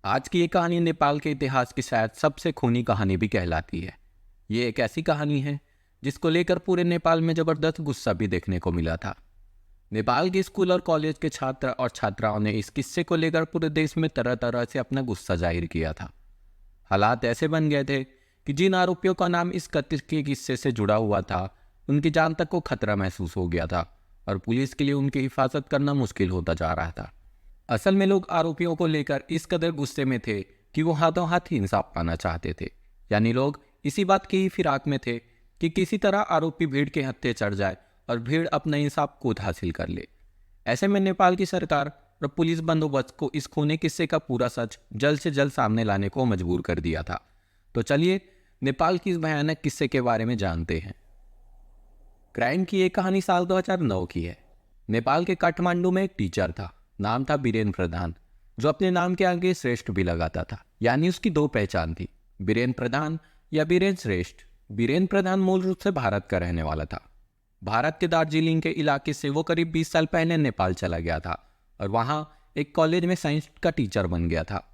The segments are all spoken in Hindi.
आज की ये कहानी नेपाल के इतिहास की शायद सबसे खूनी कहानी भी कहलाती है। ये एक ऐसी कहानी है जिसको लेकर पूरे नेपाल में जबरदस्त गुस्सा भी देखने को मिला था। नेपाल के स्कूल और कॉलेज के छात्र और छात्राओं ने इस किस्से को लेकर पूरे देश में तरह तरह से अपना गुस्सा जाहिर किया था। हालात ऐसे बन गए थे कि जिन आरोपियों का नाम इस कथित के किस्से से जुड़ा हुआ था, उनकी जान तक को खतरा महसूस हो गया था और पुलिस के लिए उनकी हिफाजत करना मुश्किल होता जा रहा था। असल में लोग आरोपियों को लेकर इस कदर गुस्से में थे कि वो हाथों हाथ ही इंसाफ पाना चाहते थे। यानी लोग इसी बात की ही फिराक में थे कि किसी तरह आरोपी भीड़ के हत्थे चढ़ जाए और भीड़ अपना इंसाफ खुद हासिल कर ले। ऐसे में नेपाल की सरकार और पुलिस बंदोबस्त को इस खूनी किस्से का पूरा सच जल्द से जल्द सामने लाने को मजबूर कर दिया था। तो चलिए नेपाल की इस भयानक किस्से के बारे में जानते हैं। क्राइम की एक कहानी साल 2009 की है। नेपाल के काठमांडू में एक टीचर था, नाम था बीरेन प्रधान, जो अपने नाम के आगे श्रेष्ठ भी लगाता था। यानी उसकी दो पहचान थी, बीरेन प्रधान या बीरेन श्रेष्ठ। बीरेन प्रधान मूल रूप से भारत का रहने वाला था। भारत के दार्जिलिंग के इलाके से वो करीब 20 साल पहले नेपाल चला गया था और वहाँ एक कॉलेज में साइंस का टीचर बन गया था।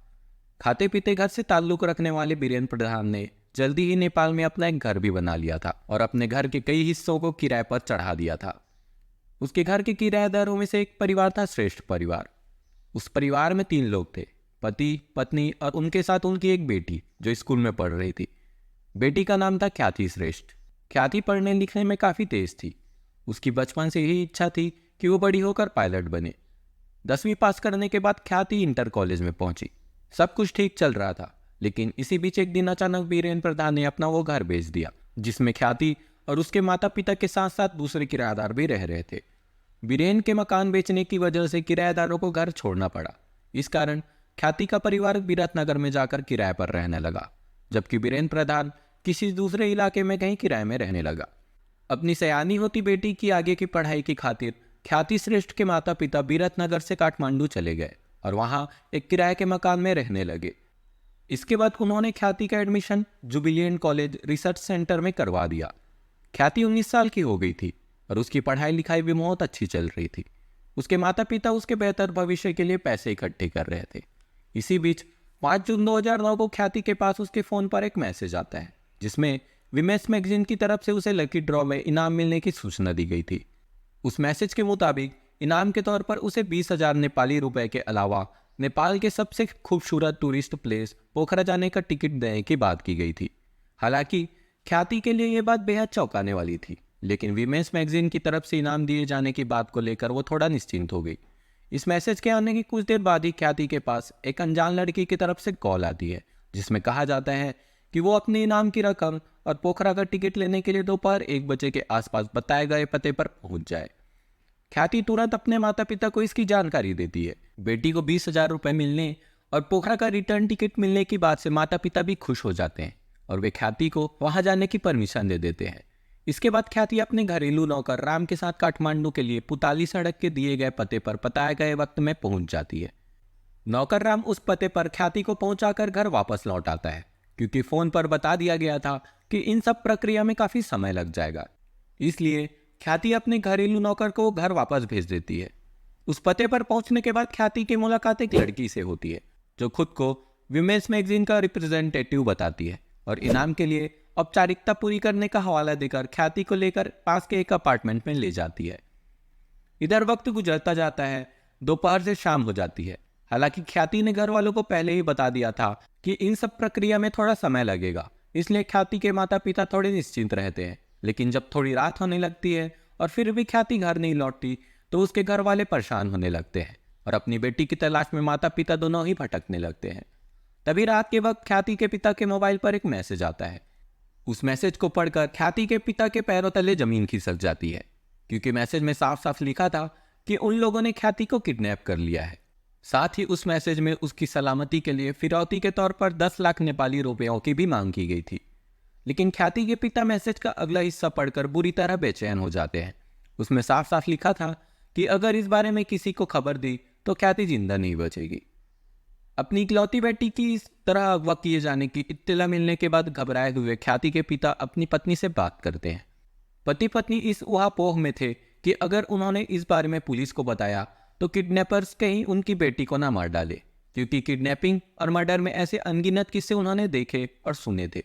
खाते पीते घर से ताल्लुक रखने वाले बीरेन प्रधान ने जल्दी ही नेपाल में अपना एक घर भी बना लिया था और अपने घर के कई हिस्सों को किराए पर चढ़ा दिया था। उसके घर के किराएदारों में से एक परिवार था, श्रेष्ठ परिवार। उस परिवार में 3 लोग थे, पति, पत्नी और उनके साथ उनकी एक बेटी जो स्कूल में पढ़ रही थी। बेटी का नाम था ख्याति श्रेष्ठ। ख्याति पढ़ने लिखने में काफ़ी तेज थी। उसकी बचपन से ही इच्छा थी कि वो बड़ी होकर पायलट बने। 10वीं पास करने के बाद ख्याति इंटर कॉलेज में पहुंची। सब कुछ ठीक चल रहा था, लेकिन इसी बीच एक दिन अचानक बीरेन प्रधान ने अपना वो घर बेच दिया जिसमें ख्याति और उसके माता पिता के साथ साथ दूसरे किराएदार भी रह रहे थे। बीरेन के मकान बेचने की वजह से किराएदारों को घर छोड़ना पड़ा। इस कारण ख्याति का परिवार बिरतनगर में जाकर किराए पर रहने लगा, जबकि बीरेन प्रधान किसी दूसरे इलाके में कहीं किराए में रहने लगा। अपनी सयानी होती बेटी की आगे की पढ़ाई की खातिर ख्याति श्रेष्ठ के माता पिता बिरतनगर से काठमांडू चले गए और वहाँ एक किराए के मकान में रहने लगे। इसके बाद उन्होंने ख्याति का admission Jubilant college research centre में करवा दिया। ख्याति 19 साल की हो गई थी और उसकी पढ़ाई लिखाई भी बहुत अच्छी चल रही थी। उसके माता पिता उसके बेहतर भविष्य के लिए पैसे इकट्ठे कर रहे थे। इसी बीच 5 जून 2009 को ख्याति के पास उसके फ़ोन पर एक मैसेज आता है जिसमें विमेंस मैगजीन की तरफ से उसे लकी ड्रॉ में इनाम मिलने की सूचना दी गई थी। उस मैसेज के मुताबिक इनाम के तौर पर उसे 20,000 नेपाली रुपए के अलावा नेपाल के सबसे खूबसूरत टूरिस्ट प्लेस पोखरा जाने का टिकट देने की बात की गई थी। हालांकि ख्याति के लिए यह बात बेहद चौंकाने वाली थी, लेकिन विमेंस मैगजीन की तरफ से इनाम दिए जाने की बात को लेकर वो थोड़ा निश्चिंत हो गई। इस मैसेज के आने की कुछ देर बाद ही ख्याति के पास एक अनजान लड़की की तरफ से कॉल आती है जिसमें कहा जाता है कि वो अपने इनाम की रकम और पोखरा का टिकट लेने के लिए दोपहर 1 बजे के आसपास बताए गए पते पर पहुंच जाए। ख्याति तुरंत अपने माता पिता को इसकी जानकारी देती है। बेटी को 20,000 रुपये मिलने और पोखरा का रिटर्न टिकट मिलने की बात से माता पिता भी खुश हो जाते हैं और वे ख्याति को वहां जाने की परमिशन दे देते हैं। इसके बाद ख्याति अपने घरेलू नौकर राम के साथ काठमांडू के लिए पुताली सड़क के दिए गए पते पर बताए गए वक्त में पहुंच जाती है। नौकर राम उस पते पर ख्याति को पहुंचाकर घर वापस लौट आता है, क्योंकि फोन पर बता दिया गया था कि इन सब प्रक्रिया में काफी समय लग जाएगा। इसलिए ख्याति अपने घरेलू नौकर को घर वापस भेज देती है। उस पते पर पहुंचने के बाद ख्याति की मुलाकात एक लड़की से होती है जो खुद को विमेंस मैगजीन का रिप्रेजेंटेटिव बताती है और इनाम के लिए औपचारिकता पूरी करने का हवाला देकर ख्याति को लेकर पास के एक अपार्टमेंट में ले जाती है। इधर वक्त गुजरता जाता है, दोपहर से शाम हो जाती है। हालांकि ख्याति ने घर वालों को पहले ही बता दिया था कि इन सब प्रक्रिया में थोड़ा समय लगेगा, इसलिए ख्याति के माता पिता थोड़े निश्चिंत रहते हैं। लेकिन जब थोड़ी रात होने लगती है और फिर भी ख्याति घर नहीं लौटती तो उसके घर वाले परेशान होने लगते हैं और अपनी बेटी की तलाश में माता पिता दोनों ही भटकने लगते हैं। तभी रात के वक्त ख्याति के पिता के मोबाइल पर एक मैसेज आता है। उस मैसेज को पढ़कर ख्याति के पिता के पैरों तले जमीन खिसक जाती है, क्योंकि मैसेज में साफ साफ लिखा था कि उन लोगों ने ख्याति को किडनैप कर लिया है। साथ ही उस मैसेज में उसकी सलामती के लिए फिरौती के तौर पर 10 लाख नेपाली रुपयों की भी मांग की गई थी। लेकिन ख्याति के पिता मैसेज का अगला हिस्सा पढ़कर बुरी तरह बेचैन हो जाते हैं। उसमें साफ साफ लिखा था कि अगर इस बारे में किसी को खबर दी तो ख्याति जिंदा नहीं बचेगी। अपनी इकलौती बेटी की इस तरह अगवा किए जाने की इत्तला मिलने के बाद घबराए हुए ख्याति के पिता अपनी पत्नी से बात करते हैं। पति पत्नी इस ऊहापोह में थे कि अगर उन्होंने इस बारे में पुलिस को बताया तो किडनैपर्स कहीं उनकी बेटी को ना मार डाले, क्योंकि किडनैपिंग और मर्डर में ऐसे अनगिनत किस्से उन्होंने देखे और सुने थे।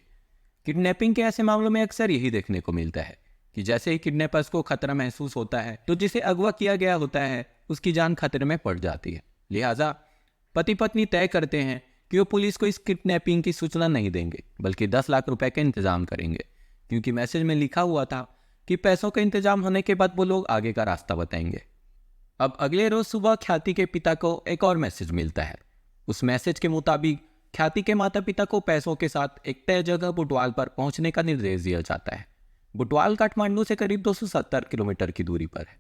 किडनैपिंग के ऐसे मामलों में अक्सर यही देखने को मिलता है कि जैसे ही किडनैपर्स को खतरा महसूस होता है तो जिसे अगवा किया गया होता है उसकी जान खतरे में पड़ जाती है। लिहाजा पति पत्नी तय करते हैं कि वो पुलिस को इस किडनैपिंग की सूचना नहीं देंगे, बल्कि 10 लाख रुपए का इंतजाम करेंगे, क्योंकि मैसेज में लिखा हुआ था कि पैसों का इंतजाम होने के बाद वो लोग आगे का रास्ता बताएंगे। अब अगले रोज सुबह ख्याति के पिता को एक और मैसेज मिलता है। उस मैसेज के मुताबिक ख्याति के माता पिता को पैसों के साथ एक तय जगह बुटवाल पर पहुंचने का निर्देश दिया जाता है। बुटवाल काठमांडू से करीब 270 किलोमीटर की दूरी पर है।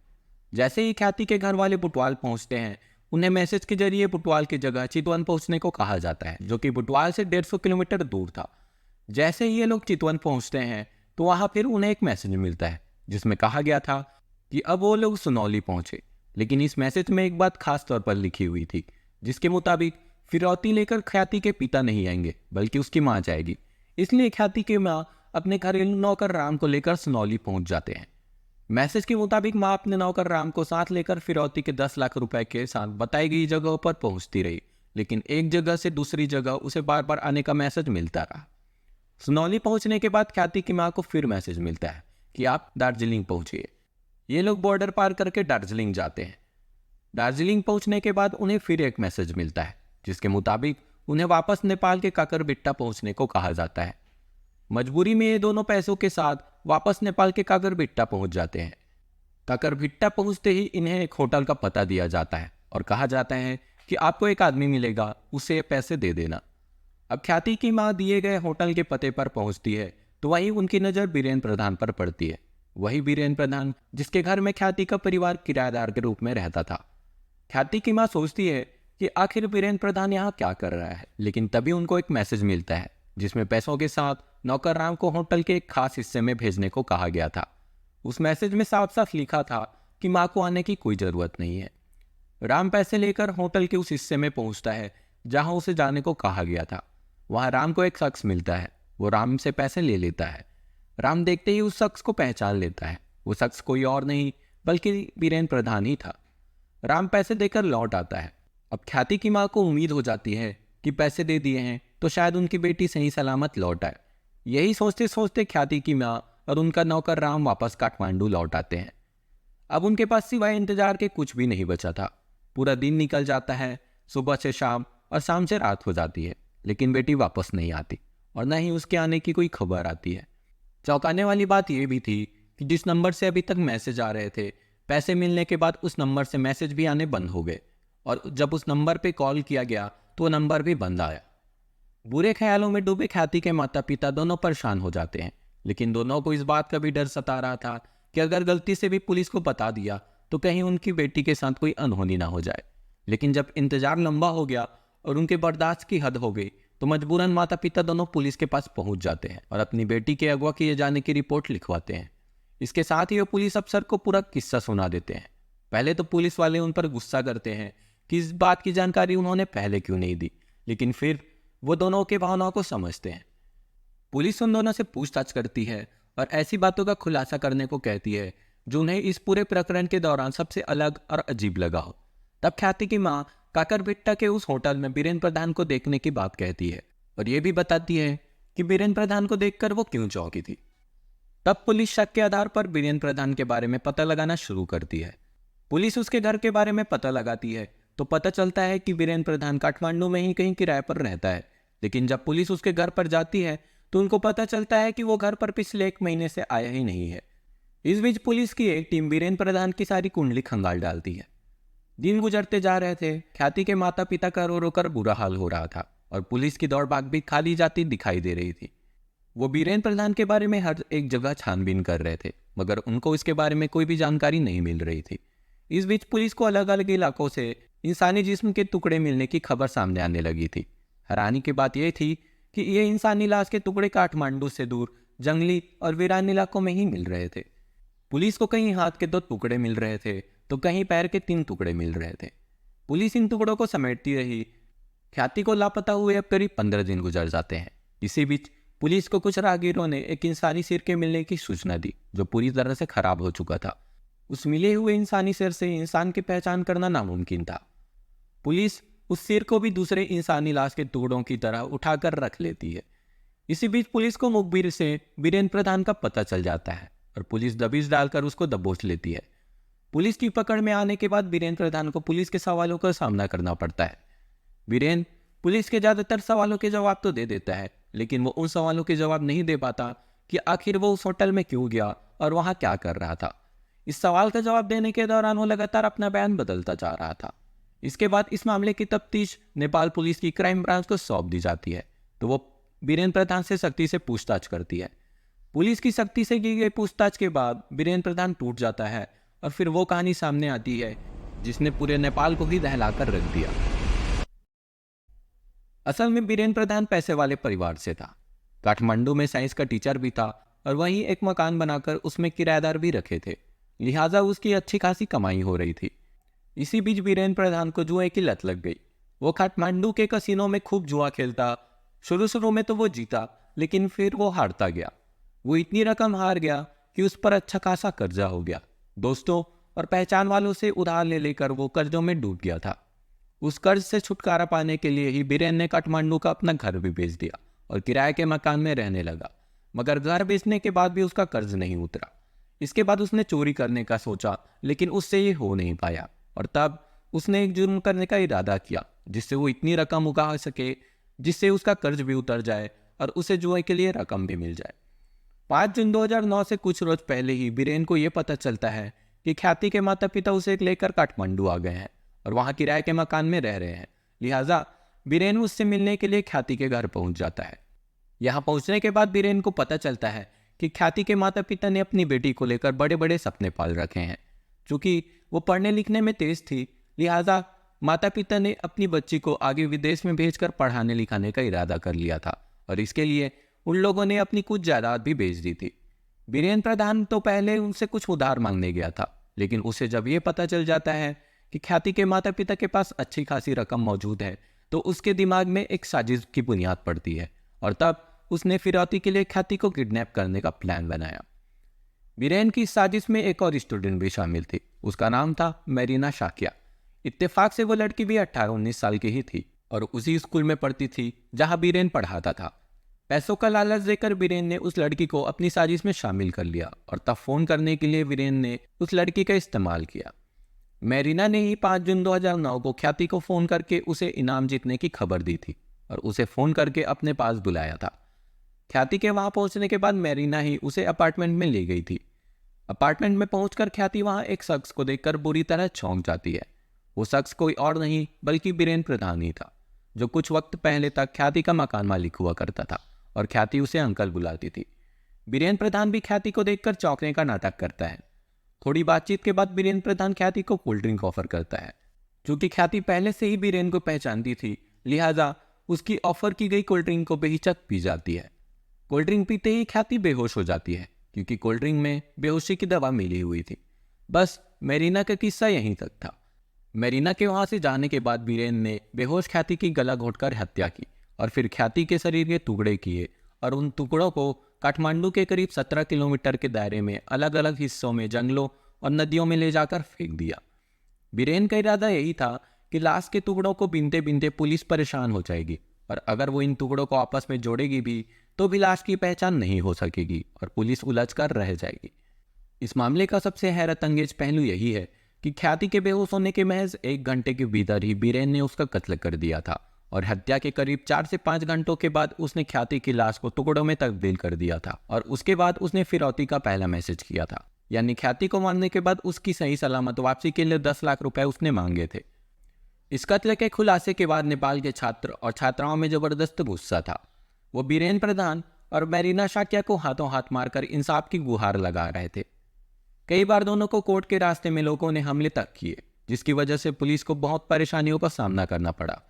जैसे ही ख्याति के घर वाले बुटवाल पहुंचते हैं, उन्हें मैसेज के जरिए बुटवाल की जगह चितवन पहुंचने को कहा जाता है, जो कि बुटवाल से 150 किलोमीटर दूर था। जैसे ही ये लोग चितवन पहुंचते हैं तो वहां फिर उन्हें एक मैसेज मिलता है जिसमें कहा गया था कि अब वो लोग सुनौली पहुंचे। लेकिन इस मैसेज में एक बात खास तौर पर लिखी हुई थी, जिसके मुताबिक फिरौती लेकर ख्याति के पिता नहीं आएंगे, बल्कि उसकी माँ जाएगी। इसलिए ख्याति की माँ अपने घरेलू नौकर राम को लेकर सुनौली पहुंच जाते हैं। मैसेज के मुताबिक माँ अपने नौकर राम को साथ लेकर फिरौती के 10 लाख रुपए के साथ बताई गई जगहों पर पहुंचती रही, लेकिन एक जगह से दूसरी जगह उसे बार बार आने का मैसेज मिलता रहा। सुनौली पहुंचने के बाद ख्याति की माँ को फिर मैसेज मिलता है कि आप दार्जिलिंग पहुंचिए। ये लोग बॉर्डर पार करके दार्जिलिंग जाते हैं। दार्जिलिंग पहुंचने के बाद उन्हें फिर एक मैसेज मिलता है, जिसके मुताबिक उन्हें वापस नेपाल के काकरबिट्टा पहुंचने को कहा जाता है। मजबूरी में ये दोनों पैसों के साथ वापस नेपाल के काकरबिट्टा पहुंच जाते हैं। काकरबिट्टा पहुंचते ही इन्हें एक होटल का पता दिया जाता है और कहा जाता है कि आपको एक आदमी मिलेगा, उसे पैसे दे देना। अब ख्याति की माँ दिए गए होटल के पते पर पहुंचती है तो वहीं उनकी नज़र बीरेन्द्र प्रधान पर पड़ती है। वही बीरेन्द्र प्रधान जिसके घर में ख्याति का परिवार किराएदार के रूप में रहता था। ख्याति की माँ सोचती है कि आखिर बीरेन्द्र प्रधान यहाँ क्या कर रहा है, लेकिन तभी उनको एक मैसेज मिलता है जिसमें पैसों के साथ नौकर राम को होटल के एक खास हिस्से में भेजने को कहा गया था। उस मैसेज में साफ साफ लिखा था कि माँ को आने की कोई ज़रूरत नहीं है। राम पैसे लेकर होटल के उस हिस्से में पहुंचता है जहां उसे जाने को कहा गया था। वहां राम को एक शख्स मिलता है। वो राम से पैसे ले लेता है। राम देखते ही उस शख्स को पहचान लेता है। वो शख्स कोई और नहीं बल्कि बीरेन्द्र प्रधान ही था। राम पैसे देकर लौट आता है। अब ख्याति की माँ को उम्मीद हो जाती है कि पैसे दे दिए हैं तो शायद उनकी बेटी सही सलामत लौट आए। यही सोचते सोचते ख्याति की माँ और उनका नौकर राम वापस काठमांडू लौट आते हैं। अब उनके पास सिवाय इंतजार के कुछ भी नहीं बचा था। पूरा दिन निकल जाता है, सुबह से शाम और शाम से रात हो जाती है, लेकिन बेटी वापस नहीं आती और न ही उसके आने की कोई खबर आती है। चौंकाने वाली बात यह भी थी कि जिस नंबर से अभी तक मैसेज आ रहे थे, पैसे मिलने के बाद उस नंबर से मैसेज भी आने बंद हो गए और जब उस नंबर पे कॉल किया गया तो वो नंबर भी बंद आया। बुरे ख्यालों में डूबे ख्याति के माता पिता दोनों परेशान हो जाते हैं, लेकिन दोनों को इस बात का भी डर सता रहा था कि अगर गलती से भी पुलिस को बता दिया तो कहीं उनकी बेटी के साथ कोई अनहोनी ना हो जाए। लेकिन जब इंतजार लंबा हो गया और उनके बर्दाश्त की हद हो गई तो मजबूरन माता पिता दोनों पुलिस के पास पहुंच जाते हैं और अपनी बेटी के अगवा किए जाने की रिपोर्ट लिखवाते हैं। इसके साथ ही वो पुलिस अफसर को पूरा किस्सा सुना देते हैं। पहले तो पुलिस वाले उन पर गुस्सा करते हैं कि इस बात की जानकारी उन्होंने पहले क्यों नहीं दी, लेकिन फिर वो दोनों के भावनाओं को समझते हैं। पुलिस उन दोनों से पूछताछ करती है और ऐसी बातों का खुलासा करने को कहती है जो उन्हें इस पूरे प्रकरण के दौरान सबसे अलग और अजीब लगा हो। तब ख्याति की माँ काकरबिट्टा के उस होटल में बीरेन्द्र प्रधान को देखने की बात कहती है और ये भी बताती है कि बीरेन्द्र प्रधान को देखकर वो क्यों चौंकी थी। तब पुलिस शक के आधार पर बीरेन्द्र प्रधान के बारे में पता लगाना शुरू करती है। पुलिस उसके घर के बारे में पता लगाती है तो पता चलता है कि बीरेन्द्र प्रधान काठमांडू में ही कहीं किराए पर रहता है। लेकिन जब पुलिस उसके घर पर जाती है तो उनको पता चलता है कि वो घर पर पिछले 1 महीने से आया ही नहीं है। इस बीच पुलिस की एक टीम बीरेन्द्र प्रधान की सारी कुंडली खंगाल डालती है। दिन गुजरते जा रहे थे। ख्याति के माता पिता का रो रो कर बुरा हाल हो रहा था और पुलिस की दौड़ भाग भी खाली जाती दिखाई दे रही थी। वो बीरेन्द्र प्रधान के बारे में हर एक जगह छानबीन कर रहे थे, मगर उनको इसके बारे में कोई भी जानकारी नहीं मिल रही थी। इस बीच पुलिस को अलग अलग इलाकों से इंसानी जिस्म के टुकड़े मिलने की खबर सामने आने लगी थी। हैरानी की बात यह थी कि ये इंसानी लाश के टुकड़े काठमांडू से दूर जंगली और वीरान इलाकों में ही मिल रहे थे। पुलिस को कहीं हाथ के 2 टुकड़े मिल रहे थे तो कहीं पैर के 3 टुकड़े मिल रहे थे। पुलिस इन टुकड़ों को समेटती रही। ख्याति को लापता हुए अब करीब 15 दिन गुजर जाते हैं। इसी बीच पुलिस को कुछ राहगीरों ने एक इंसानी सिर के मिलने की सूचना दी जो पूरी तरह से खराब हो चुका था। उस मिले हुए इंसानी सिर से इंसान की पहचान करना नामुमकिन था। पुलिस उस सिर को भी दूसरे इंसानी लाश के टुकड़ों की तरह उठाकर रख लेती है। इसी बीच पुलिस को मुखबिर से वीरेंद्र प्रधान का पता चल जाता है और पुलिस दबिश डालकर उसको दबोच लेती है। पुलिस की पकड़ में आने के बाद वीरेंद्र प्रधान को पुलिस के सवालों का सामना करना पड़ता है। वीरेंद्र पुलिस के ज्यादातर सवालों के जवाब तो दे देता है, लेकिन वो उन सवालों के जवाब नहीं दे पाता कि आखिर वो उस होटल में क्यों गया और वहां क्या कर रहा था। इस सवाल का जवाब देने के दौरान वो लगातार अपना बयान बदलता जा रहा था। इसके बाद इस मामले की तफ्तीश नेपाल पुलिस की क्राइम ब्रांच को सौंप दी जाती है, तो वो वीरेंद्र प्रधान से सख्ती से पूछताछ करती है। पुलिस की सख्ती से की गई पूछताछ के बाद वीरेंद्र प्रधान टूट जाता है और फिर वो कहानी सामने आती है जिसने पूरे नेपाल को ही दहलाकर रख दिया। असल में वीरेंद्र प्रधान पैसे वाले परिवार से था। काठमांडू में साइंस का टीचर भी था और वहीं एक मकान बनाकर उसमें किराएदार भी रखे थे, लिहाजा उसकी अच्छी खासी कमाई हो रही थी। इसी बीच वीरेंद्र प्रधान को जुए की लत लग गई। वो काठमांडू के कसिनो में खूब जुआ खेलता। शुरू में तो वो जीता, लेकिन फिर वो हारता गया। वो इतनी रकम हार गया कि उस पर अच्छा खासा कर्जा हो गया। दोस्तों और पहचान वालों से उधार ले लेकर वो कर्जों में डूब गया था। उस कर्ज से छुटकारा पाने के लिए ही वीरेंद्र ने काठमांडू का अपना घर भी बेच दिया और किराए के मकान में रहने लगा। मगर घर बेचने के बाद भी उसका कर्ज नहीं उतरा। इसके बाद उसने चोरी करने का सोचा, लेकिन उससे ये हो नहीं पाया और तब उसने एक जुर्म करने का इरादा किया जिससे वो इतनी रकम उगा सके जिससे उसका कर्ज भी उतर जाए और उसे जुए के लिए रकम भी मिल जाए। 5 जून 2009 से कुछ रोज पहले ही वीरेंद्र को यह पता चलता है कि ख्याति के माता पिता उसे लेकर काठमांडू आ गए हैं और वहां किराए के मकान में रह रहे हैं। लिहाजा वीरेंद्र उससे मिलने के लिए ख्याति के घर पहुंच जाता है। यहाँ पहुंचने के बाद वीरेंद्र को पता चलता है कि ख्याति के माता पिता ने अपनी बेटी को लेकर बड़े बड़े सपने पाल रखे हैं। चूंकि वो पढ़ने लिखने में तेज थी, लिहाजा माता पिता ने अपनी बच्ची को आगे विदेश में भेजकर पढ़ाने लिखाने का इरादा कर लिया था और इसके लिए उन लोगों ने अपनी कुछ जायदाद भी बेच दी थी। वीरेंद्र प्रधान तो पहले उनसे कुछ उधार मांगने गया था, लेकिन उसे जब ये पता चल जाता है कि ख्याति के माता पिता के पास अच्छी खासी रकम मौजूद है, तो उसके दिमाग में एक साजिश की बुनियाद पड़ती है और तब उसने फिरौती के लिए ख्याति को किडनैप करने का प्लान बनाया। वीरेंद्र की साजिश में एक और स्टूडेंट भी शामिल थी। उसका नाम था मेरीना शाक्या। इत्तेफाक से वो लड़की भी 18-19 साल की ही थी और उसी स्कूल में पढ़ती थी जहां वीरेंद्र पढ़ाता था। पैसों का लालच देकर वीरेंद्र ने उस लड़की को अपनी साजिश में शामिल कर लिया और तब फोन करने के लिए वीरेंद्र ने उस लड़की का इस्तेमाल किया। मेरीना ने ही 5 जून 2009 को ख्याति को फोन करके उसे इनाम जीतने की खबर दी थी और उसे फोन करके अपने पास बुलाया था। ख्याति के वहां पहुंचने के बाद मेरीना ही उसे अपार्टमेंट में ले गई थी। अपार्टमेंट में पहुंचकर ख्याति वहां एक शख्स को देखकर बुरी तरह चौंक जाती है। वो शख्स कोई और नहीं बल्कि वीरेंद्र प्रधान ही था, जो कुछ वक्त पहले तक ख्याति का मकान मालिक हुआ करता था और ख्याति उसे अंकल बुलाती थी। वीरेंद्र प्रधान भी ख्याति को देखकर चौंकने का नाटक करता है। थोड़ी बातचीत के बाद वीरेंद्र प्रधान ख्याति को कोल्ड ड्रिंक ऑफर करता है। चूंकि ख्याति पहले से ही वीरेंद्र को पहचानती थी, लिहाजा उसकी ऑफर की गई कोल्ड ड्रिंक को बेहिचक पी जाती है। कोल्ड ड्रिंक पीते ही ख्याति बेहोश हो जाती है, क्योंकि कोल्ड ड्रिंक में बेहोशी की दवा मिली हुई थी। बस मेरीना का किस्सा यहीं तक था। मेरीना के वहां से जाने के बाद वीरेंद्र ने बेहोश ख्याति की गला घोंटकर हत्या की और फिर ख्याति के शरीर के टुकड़े किए और उन टुकड़ों को काठमांडू के करीब 17 किलोमीटर के दायरे में अलग अलग हिस्सों में जंगलों और नदियों में ले जाकर फेंक दिया। वीरेंद्र का इरादा यही था कि लाश के टुकड़ों को बीनते बीनते पुलिस परेशान हो जाएगी और अगर वो इन टुकड़ों को आपस में जोड़ेगी भी तो भी लाश की पहचान नहीं हो सकेगी और पुलिस उलझ कर रह जाएगी। इस मामले का सबसे हैरत अंगेज पहलू यही है कि ख्याति के बेहोश होने के महज 1 घंटे के भीतर ही वीरेंद्र ने उसका कत्ल कर दिया था और हत्या के करीब 4 से 5 घंटों के बाद उसने ख्याति की लाश को टुकड़ों में तब्दील कर दिया था और उसके बाद उसने फिरौती का पहला मैसेज किया था। यानी ख्याति को मारने के बाद उसकी सही सलामत वापसी के लिए 10 लाख रुपए उसने मांगे थे। इस कत्ल के खुलासे के बाद नेपाल के छात्र और छात्राओं में जबरदस्त गुस्सा था। वो वीरेंद्र प्रधान और मेरीना शाक्या को हाथों हाथ मारकर इंसाफ की गुहार लगा रहे थे। कई बार दोनों को कोर्ट के रास्ते में लोगों ने हमले तक किए, जिसकी वजह से पुलिस को बहुत परेशानियों का सामना करना पड़ा।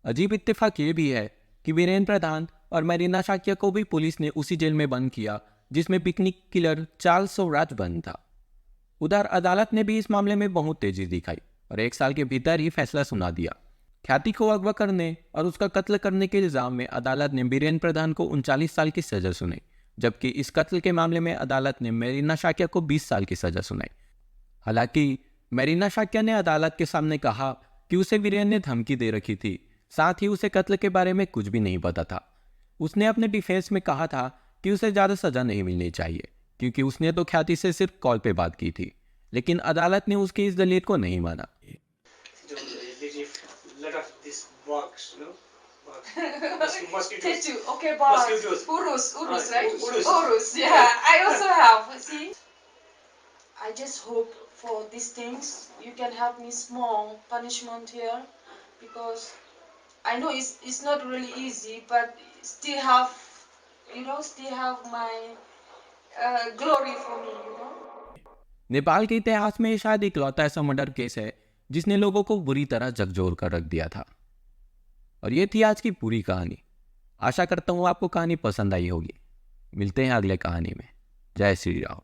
अजीब इत्तेफाक ये भी है कि वीरेंद्र प्रधान और मेरीना शाक्या को भी पुलिस ने उसी जेल में बंद किया जिसमें पिकनिक किलर चार्ल्स सोराज बंद था। उधर अदालत ने भी इस मामले में बहुत तेजी दिखाई और 1 साल के भीतर ही फैसला सुना दिया। ख्याति को अगवा करने और उसका कत्ल करने के इल्जाम में अदालत ने वीरेंद्र प्रधान को 39 साल की सजा सुनाई, जबकि इस कत्ल के मामले में अदालत ने मेरीना शाक्या को 20 साल की सजा सुनाई। हालांकि मेरीना शाक्या ने अदालत के सामने कहा कि उसे वीरेन ने धमकी दे रखी थी, साथ ही उसे कत्ल के बारे में कुछ भी नहीं पता था। उसने अपने डिफेंस में कहा था कि उसे ज़्यादा सज़ा नहीं मिलनी चाहिए क्योंकि उसने तो ख्याति से सिर्फ कॉल पे बात की थी, लेकिन अदालत ने उसकी इस दलील को नहीं माना। Tattoo. Okay, bugs. Urus, right? Urus, yeah. I also have. See, I just hope for these things you can have me small punishment here, because I know it's not really easy, but still have, still have my glory for me. Nepal के इतिहास में ये शायद इकलौता ऐसा मर्डर केस है जिसने लोगों को बुरी तरह झकझोर कर रख दिया था। और ये थी आज की पूरी कहानी। आशा करता हूँ आपको कहानी पसंद आई होगी। मिलते हैं अगले कहानी में। जय श्री राम।